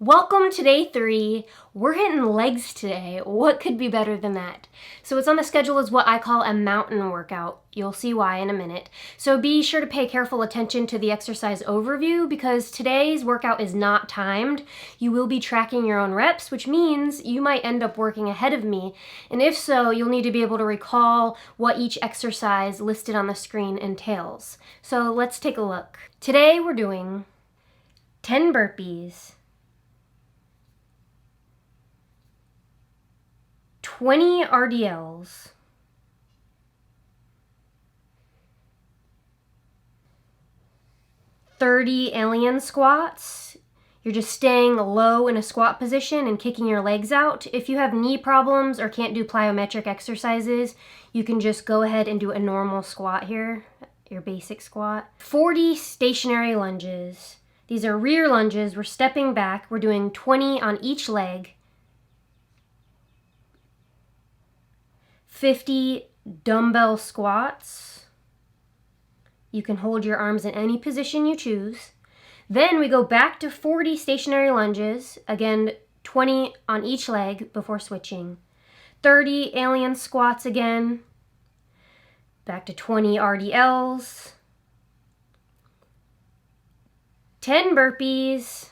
Welcome to day 3. We're hitting legs today. What could be better than that? So what's on the schedule is what I call a mountain workout. You'll see why in a minute. So be sure to pay careful attention to the exercise overview because today's workout is not timed. You will be tracking your own reps, which means you might end up working ahead of me. And if so, you'll need to be able to recall what each exercise listed on the screen entails. So let's take a look. Today we're doing 10 burpees, 20 RDLs, 30 alien squats. You're just staying low in a squat position and kicking your legs out. If you have knee problems or can't do plyometric exercises, you can just go ahead and do a normal squat here, your basic squat. 40 stationary lunges. These are rear lunges. We're stepping back. We're doing 20 on each leg. 50 dumbbell squats. You can hold your arms in any position you choose. Then we go back to 40 stationary lunges. Again, 20 on each leg before switching. 30 alien squats again. Back to 20 RDLs. 10 burpees.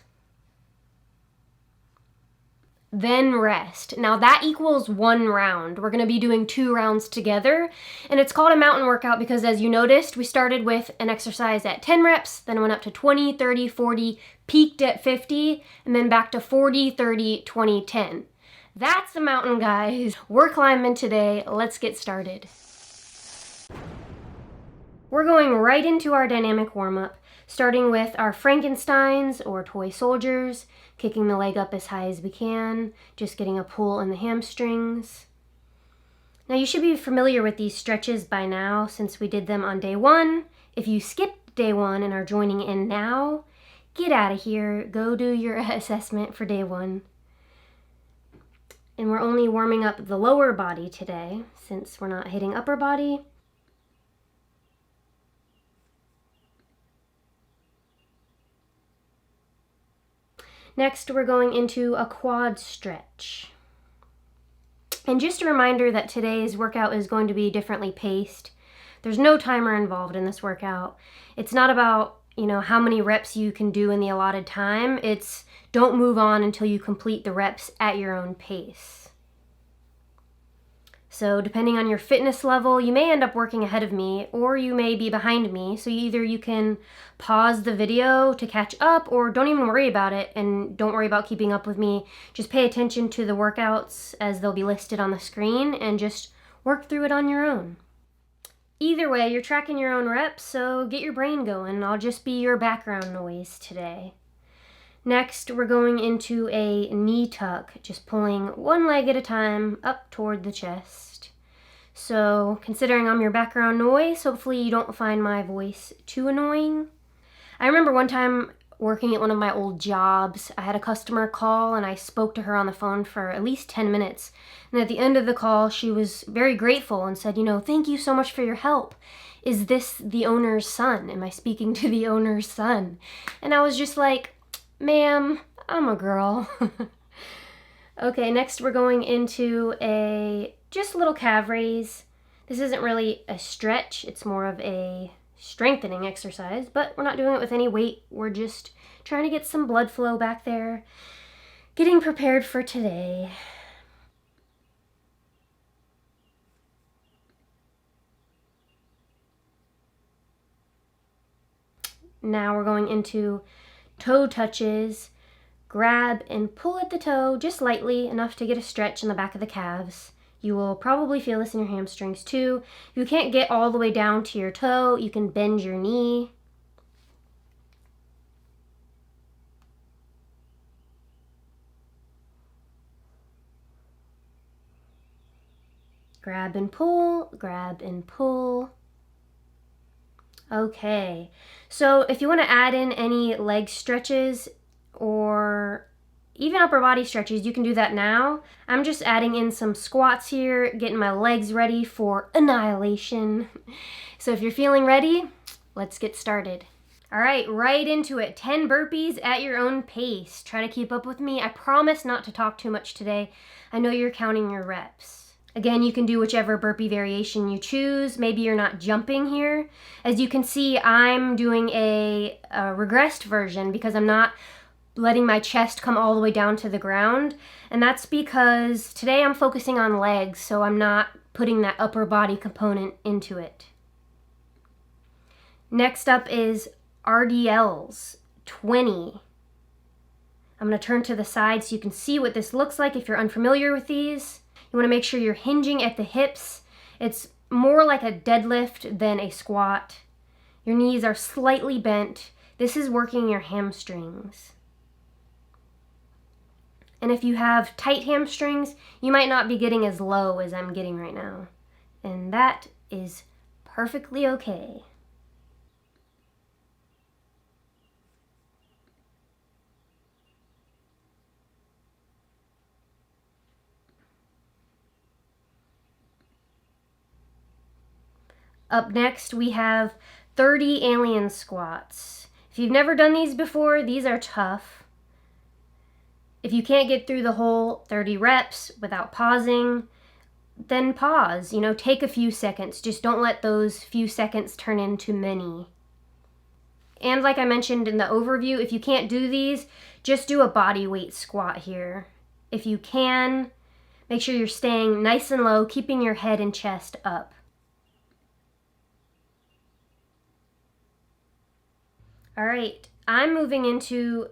Then rest. Now that equals 1 round. We're going to be doing 2 rounds together, and it's called a mountain workout because, as you noticed, we started with an exercise at 10 reps, then went up to 20, 30, 40, peaked at 50, and then back to 40, 30, 20, 10. That's a mountain, guys. We're climbing today. Let's get started. We're going right into our dynamic warm-up, starting with our Frankensteins or toy soldiers, kicking the leg up as high as we can, just getting a pull in the hamstrings. Now you should be familiar with these stretches by now since we did them on day 1. If you skipped day 1 and are joining in now, get out of here, go do your assessment for day 1. And we're only warming up the lower body today since we're not hitting upper body. Next, we're going into a quad stretch. And just a reminder that today's workout is going to be differently paced. There's no timer involved in this workout. It's not about, how many reps you can do in the allotted time. It's don't move on until you complete the reps at your own pace. So depending on your fitness level, you may end up working ahead of me or you may be behind me. So either you can pause the video to catch up or don't even worry about it and don't worry about keeping up with me. Just pay attention to the workouts as they'll be listed on the screen and just work through it on your own. Either way, you're tracking your own reps, so get your brain going. I'll just be your background noise today. Next, we're going into a knee tuck, just pulling one leg at a time up toward the chest. So, considering I'm your background noise, hopefully you don't find my voice too annoying. I remember one time working at one of my old jobs, I had a customer call and I spoke to her on the phone for at least 10 minutes. And at the end of the call, she was very grateful and said, thank you so much for your help. Is this the owner's son? Am I speaking to the owner's son? And I was just like, ma'am, I'm a girl. Okay, next we're going into a just little calf raise. This isn't really a stretch, it's more of a strengthening exercise, but we're not doing it with any weight. We're just trying to get some blood flow back there, getting prepared for today. Now we're going into toe touches. Grab and pull at the toe just lightly, enough to get a stretch in the back of the calves. You will probably feel this in your hamstrings too. If you can't get all the way down to your toe, you can bend your knee. Grab and pull, grab and pull. Okay, so if you want to add in any leg stretches or even upper body stretches, you can do that now. I'm just adding in some squats here, getting my legs ready for annihilation. So if you're feeling ready, let's get started. All right into it. 10 burpees at your own pace. Try to keep up with me. I promise not to talk too much today. I know you're counting your reps. Again, you can do whichever burpee variation you choose. Maybe you're not jumping here. As you can see, I'm doing a regressed version because I'm not letting my chest come all the way down to the ground. And that's because today I'm focusing on legs, so I'm not putting that upper body component into it. Next up is RDLs, 20. I'm going to turn to the side so you can see what this looks like if you're unfamiliar with these. You want to make sure you're hinging at the hips. It's more like a deadlift than a squat. Your knees are slightly bent. This is working your hamstrings. And if you have tight hamstrings, you might not be getting as low as I'm getting right now. And that is perfectly okay. Up next, we have 30 alien squats. If you've never done these before, these are tough. If you can't get through the whole 30 reps without pausing, then pause. Take a few seconds. Just don't let those few seconds turn into many. And like I mentioned in the overview, if you can't do these, just do a body weight squat here. If you can, make sure you're staying nice and low, keeping your head and chest up. All right, I'm moving into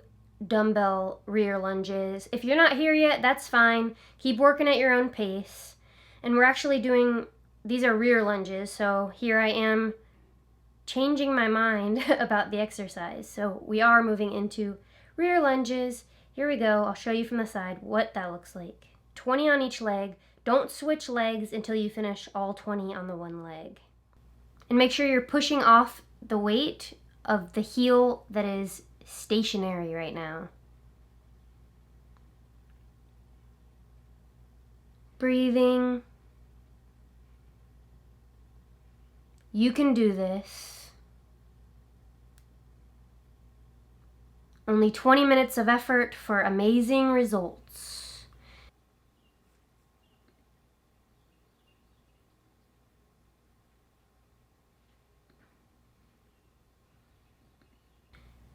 dumbbell rear lunges. If you're not here yet, that's fine. Keep working at your own pace. And we're actually doing, these are rear lunges, so here I am changing my mind about the exercise. So we are moving into rear lunges. Here we go. I'll show you from the side what that looks like. 20 on each leg. Don't switch legs until you finish all 20 on the one leg. And make sure you're pushing off the weight of the heel that is stationary right now. Breathing. You can do this. Only 20 minutes of effort for amazing results.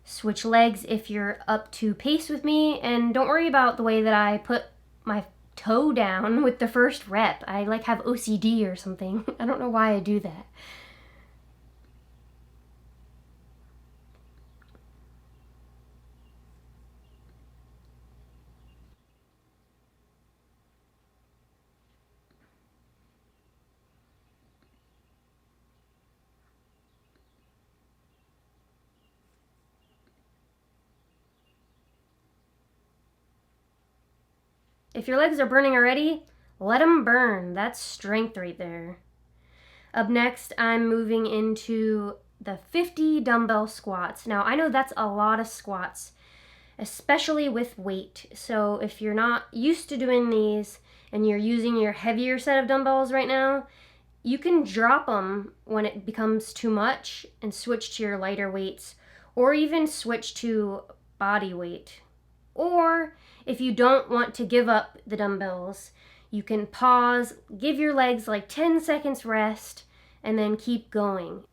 Switch legs if you're up to pace with me, and don't worry about the way that I put my toe down with the first rep. I have OCD or something. I don't know why I do that. If your legs are burning already, let them burn. That's strength right there. Up next, I'm moving into the 50 dumbbell squats. Now, I know that's a lot of squats, especially with weight. So if you're not used to doing these and you're using your heavier set of dumbbells right now, you can drop them when it becomes too much and switch to your lighter weights, or even switch to body weight. Or if you don't want to give up the dumbbells, you can pause, give your legs 10 seconds rest, and then keep going.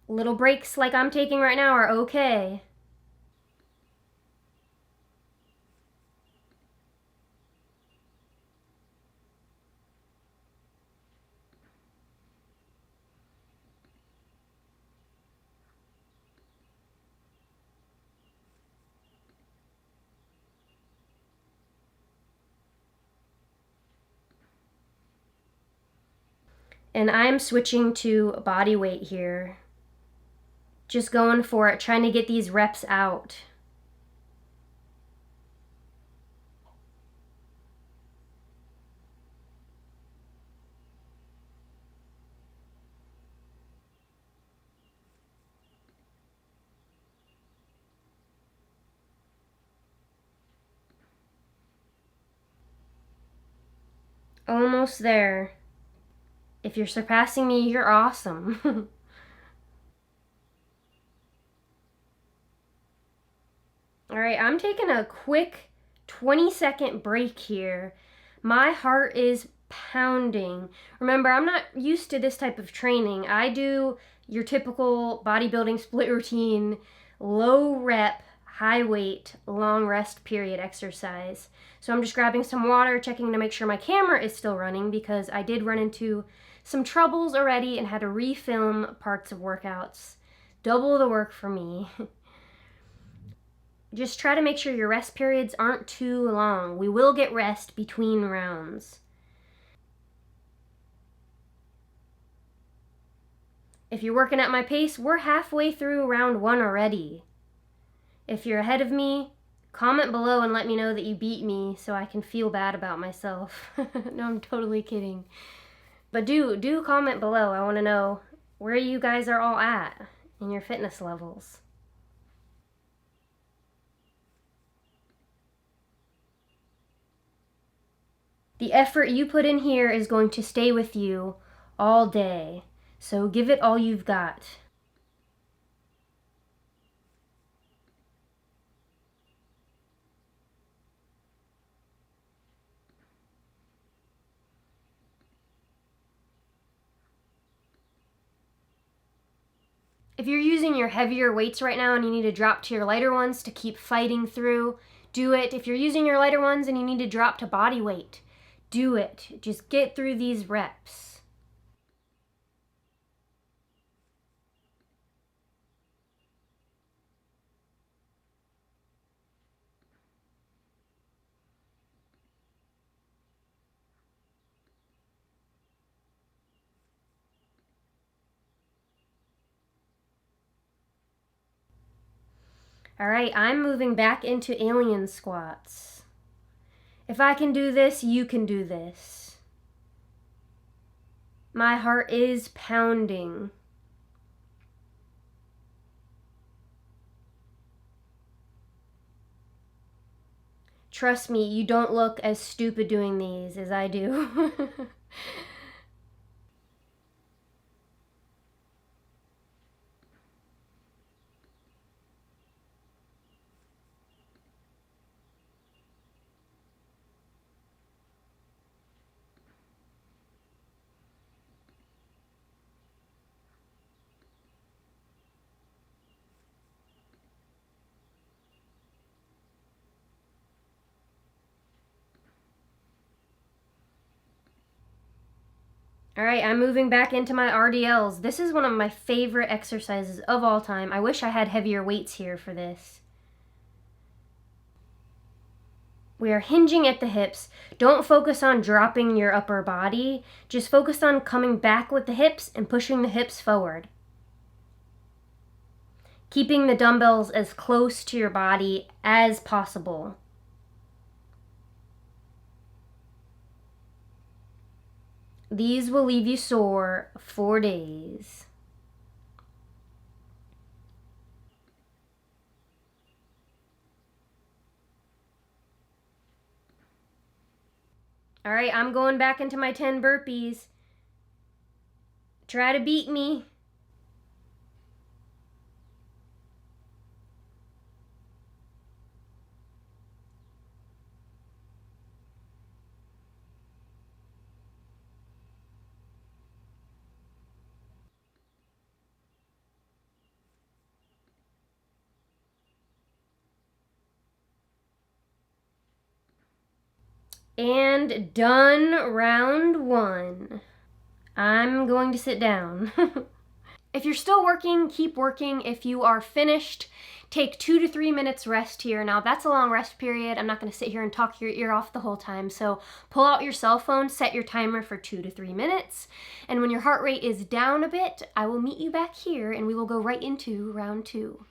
Little breaks like I'm taking right now are okay. And I'm switching to body weight here. Just going for it, trying to get these reps out. Almost there. If you're surpassing me, you're awesome. All right, I'm taking a quick 20-second break here. My heart is pounding. Remember, I'm not used to this type of training. I do your typical bodybuilding split routine, low rep, high weight, long rest period exercise. So I'm just grabbing some water, checking to make sure my camera is still running because I did run into some troubles already and had to refilm parts of workouts. Double the work for me. Just try to make sure your rest periods aren't too long. We will get rest between rounds. If you're working at my pace, we're halfway through round 1 already. If you're ahead of me, comment below and let me know that you beat me so I can feel bad about myself. No, I'm totally kidding. But do comment below. I want to know where you guys are all at in your fitness levels. The effort you put in here is going to stay with you all day, so give it all you've got. If you're using your heavier weights right now and you need to drop to your lighter ones to keep fighting through, do it. If you're using your lighter ones and you need to drop to body weight, do it. Just get through these reps. All right, I'm moving back into alien squats. If I can do this, you can do this. My heart is pounding. Trust me, you don't look as stupid doing these as I do. All right, I'm moving back into my RDLs. This is one of my favorite exercises of all time. I wish I had heavier weights here for this. We are hinging at the hips. Don't focus on dropping your upper body. Just focus on coming back with the hips and pushing the hips forward. Keeping the dumbbells as close to your body as possible. These will leave you sore 4 days. All right, I'm going back into my 10 burpees. Try to beat me. And done round 1. I'm going to sit down. If you're still working, keep working. If you are finished, take 2 to 3 minutes rest here. Now that's a long rest period. I'm not going to sit here and talk your ear off the whole time. So pull out your cell phone, set your timer for 2 to 3 minutes. And when your heart rate is down a bit, I will meet you back here and we will go right into round 2.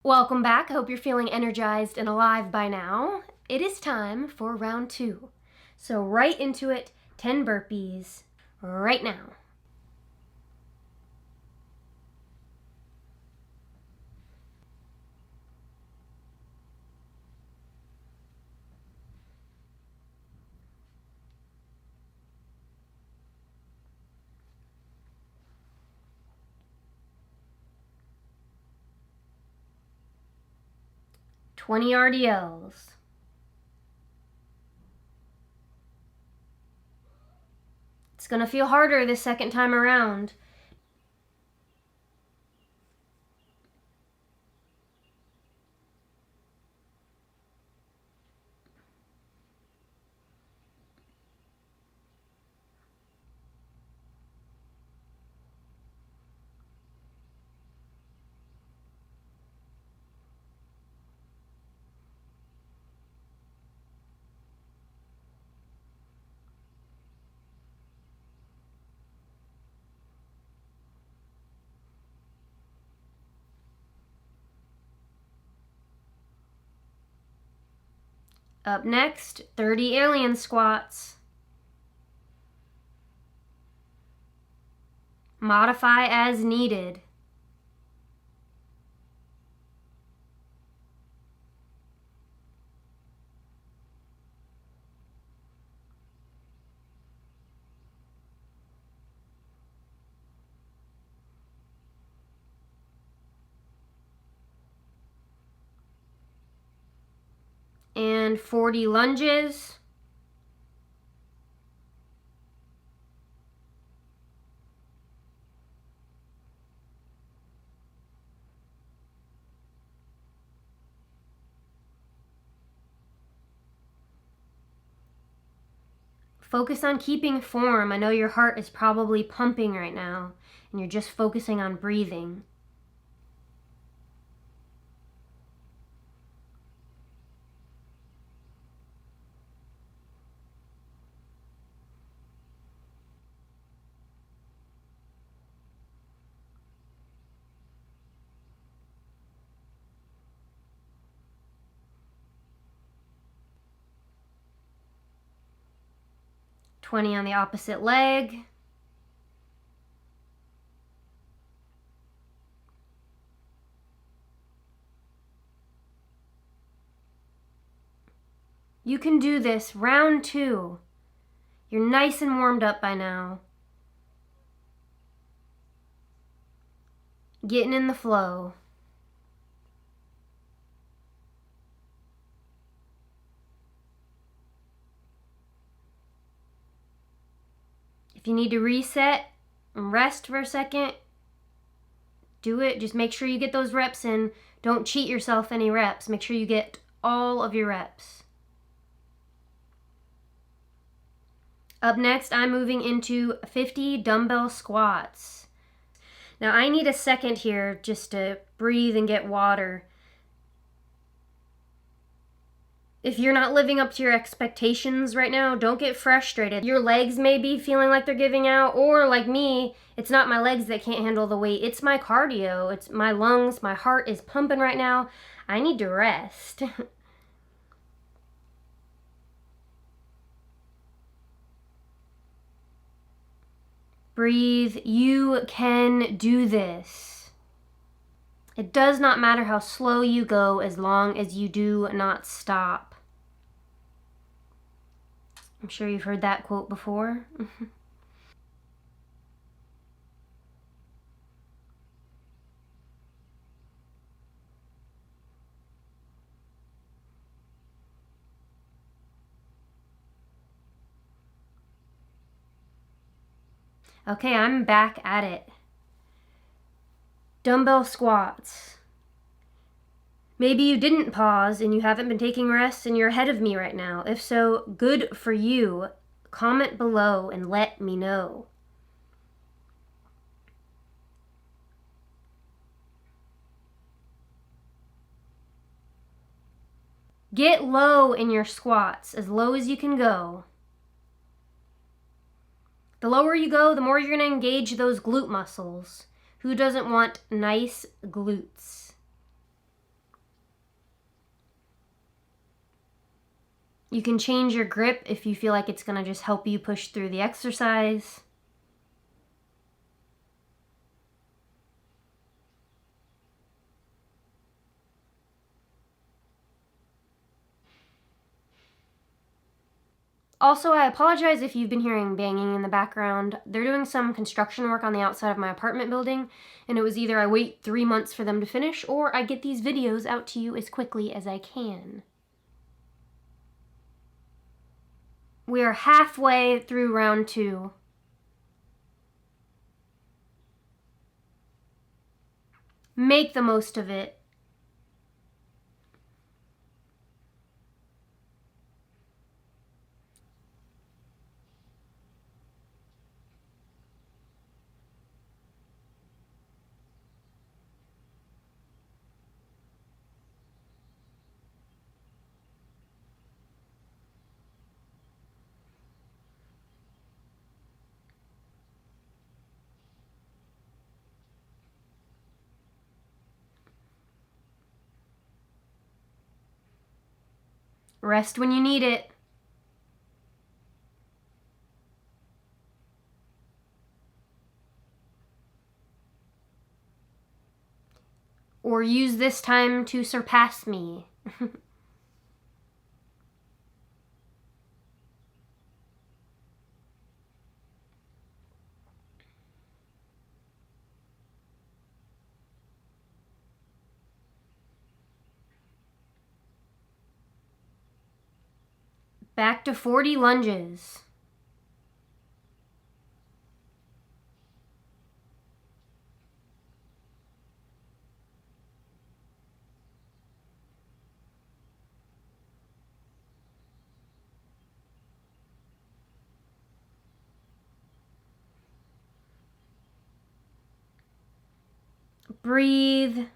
Welcome back. I hope you're feeling energized and alive by now. It is time for round 2. So right into it, 10 burpees right now. 20 RDLs. It's gonna feel harder this second time around. Up next, 30 alien squats. Modify as needed. And 40 lunges. Focus on keeping form. I know your heart is probably pumping right now, and you're just focusing on breathing. $20 on the opposite leg. You can do this. Round 2. You're nice and warmed up by now. Getting in the flow. If you need to reset and rest for a second, do it. Just make sure you get those reps in. Don't cheat yourself any reps. Make sure you get all of your reps. Up next, I'm moving into 50 dumbbell squats. Now, I need a second here just to breathe and get water. If you're not living up to your expectations right now, don't get frustrated. Your legs may be feeling like they're giving out, or like me, it's not my legs that can't handle the weight. It's my cardio. It's my lungs. My heart is pumping right now. I need to rest. Breathe. You can do this. It does not matter how slow you go as long as you do not stop. I'm sure you've heard that quote before. Okay, I'm back at it. Dumbbell squats. Maybe you didn't pause and you haven't been taking rests and you're ahead of me right now. If so, good for you. Comment below and let me know. Get low in your squats, as low as you can go. The lower you go, the more you're going to engage those glute muscles. Who doesn't want nice glutes? You can change your grip if you feel like it's going to just help you push through the exercise. Also, I apologize if you've been hearing banging in the background. They're doing some construction work on the outside of my apartment building, and it was either I wait 3 months for them to finish, or I get these videos out to you as quickly as I can. We are halfway through round 2. Make the most of it. Rest when you need it. Or use this time to surpass me. Back to 40 lunges. Breathe.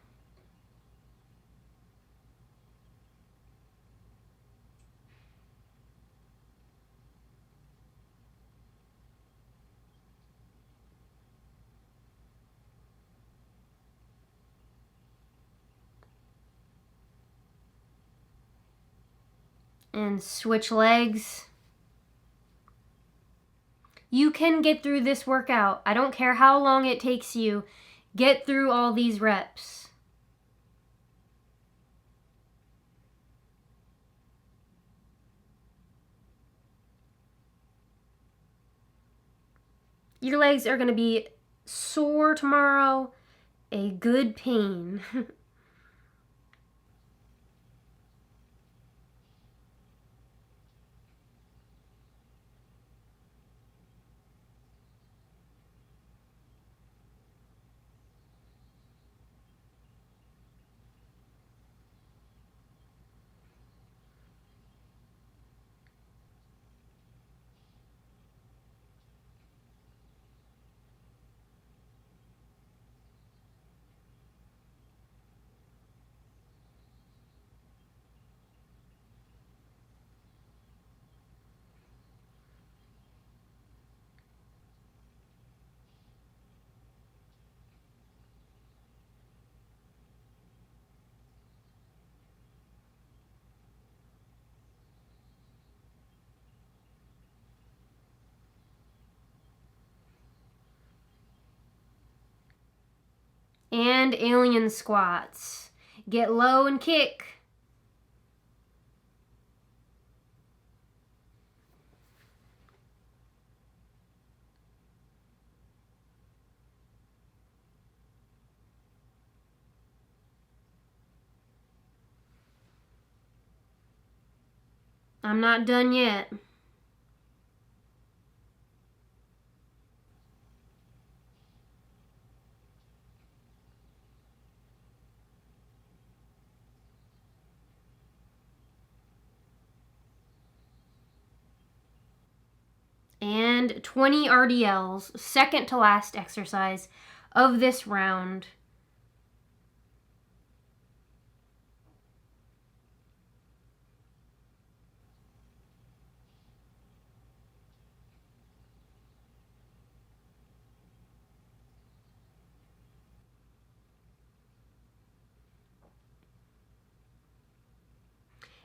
And switch legs. You can get through this workout. I don't care how long it takes you. Get through all these reps. Your legs are going to be sore tomorrow. A good pain. And alien squats. Get low and kick. I'm not done yet. And 20 RDLs, second to last exercise of this round.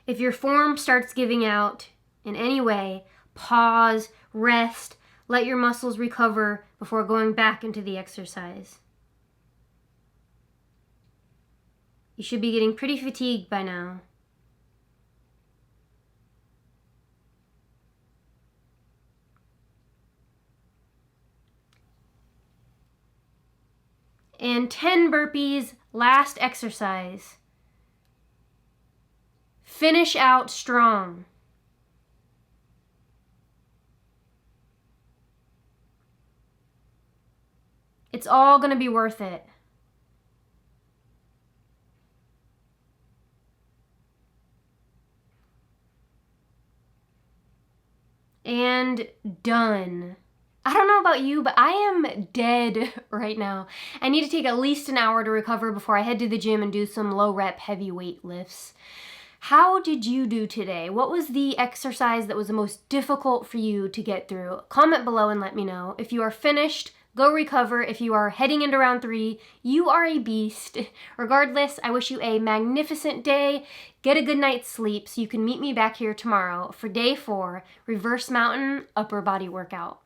If your form starts giving out in any way, pause, rest, let your muscles recover before going back into the exercise. You should be getting pretty fatigued by now. and 10 burpees, last exercise. Finish out strong. It's all going to be worth it. And done. I don't know about you, but I am dead right now. I need to take at least an hour to recover before I head to the gym and do some low rep heavy weight lifts. How did you do today? What was the exercise that was the most difficult for you to get through? Comment below and let me know. If you are finished, go recover. If you are heading into round 3, you are a beast. Regardless, I wish you a magnificent day. Get a good night's sleep so you can meet me back here tomorrow for day 4, reverse mountain upper body workout.